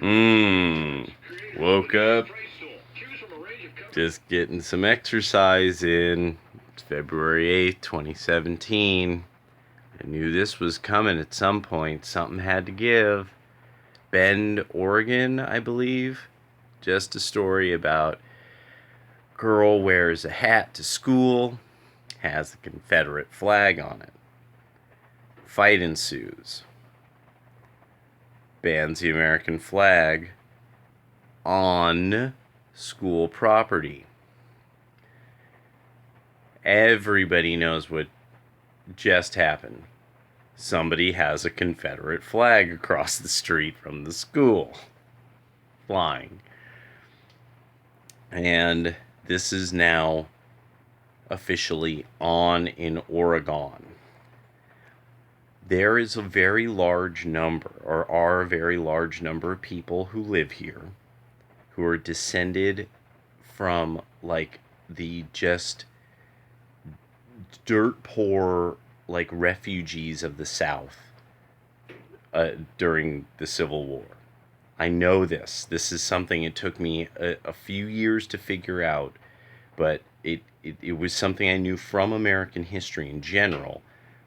Woke up, just getting some exercise in. It's February 8th, 2017. I knew this was coming at some point. Something had to give. Bend, Oregon, I believe. Just a story about girl wears a hat to school, has a Confederate flag on it. Fight ensues. Bans the American flag on school property. Everybody knows what just happened. Somebody has a Confederate flag across the street from the school, flying. And this is now officially on in Oregon. There is a very large number, or are a very large number of people who live here who are descended from like the just dirt poor like refugees of the South during the Civil War. I know this. This is something it took me a few years to figure out, but it was something I knew from American history in general,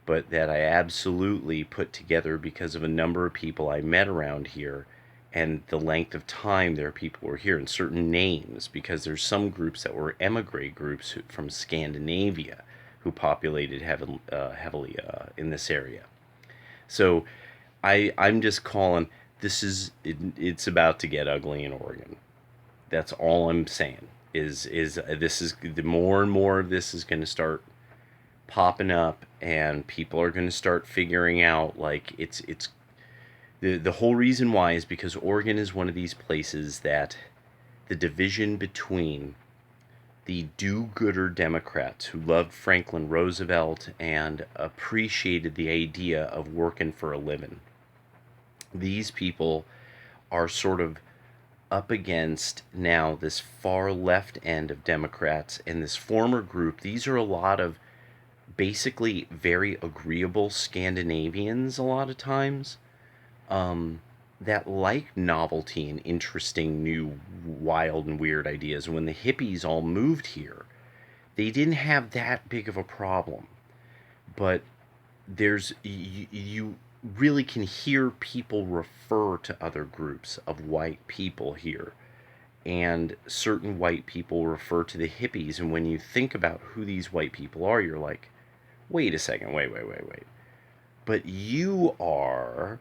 but that I absolutely put together because of a number of people I met around here and the length of time their people were here and certain names, because there's some groups that were emigre groups from Scandinavia who populated heavily in this area. So I'm just calling it's about to get ugly in Oregon. That's all I'm saying. Is this is the more and more of this is going to start popping up, and people are going to start figuring out like it's the whole reason why is because Oregon is one of these places that the division between the do-gooder Democrats who loved Franklin Roosevelt and appreciated the idea of working for a living. These people are sort of up against now this far left end of Democrats and this former group. These are a lot of basically very agreeable Scandinavians a lot of times, that like novelty and interesting new wild and weird ideas. And when the hippies all moved here, they didn't have that big of a problem. But you really can hear people refer to other groups of white people here, and certain white people refer to the hippies. And when you think about who these white people are, you're like, wait a second, wait. But you are,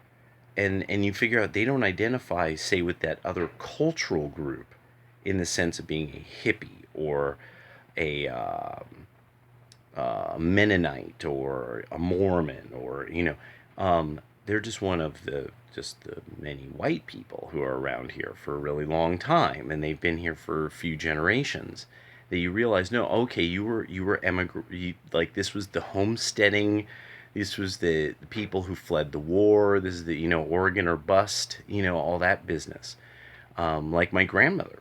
and you figure out they don't identify, say, with that other cultural group in the sense of being a hippie or a Mennonite or a Mormon, or they're just one of the many white people who are around here for a really long time, and they've been here for a few generations. That you realize, no, okay, you were like this was the homesteading, this was the people who fled the war, this is the Oregon or bust, all that business. Like my grandmother,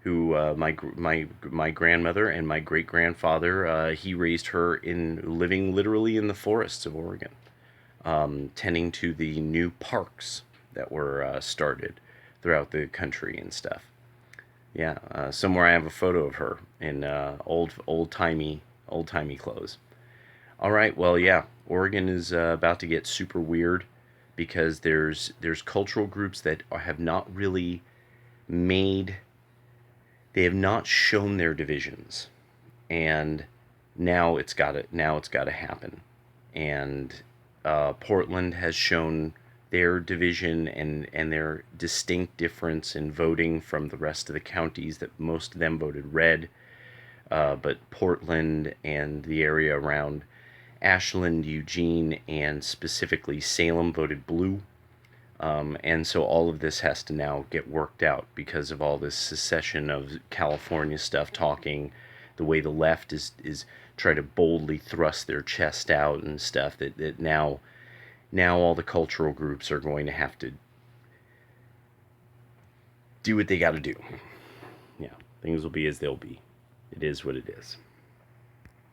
who my grandmother and my great grandfather, he raised her in living literally in the forests of Oregon, tending to the new parks that were started throughout the country and stuff. Yeah, somewhere I have a photo of her in old timey clothes. All right, well, yeah, Oregon is about to get super weird because there's cultural groups that have not really made, they have not shown their divisions, and now it's got to happen. And Portland has shown their division and their distinct difference in voting from the rest of the counties, that most of them voted red, but Portland and the area around Ashland, Eugene, and specifically Salem voted blue. And so all of this has to now get worked out because of all this secession of California stuff, talking the way the left is try to boldly thrust their chest out and stuff, that now all the cultural groups are going to have to do what they got to do. Yeah, things will be as they'll be. It is what it is.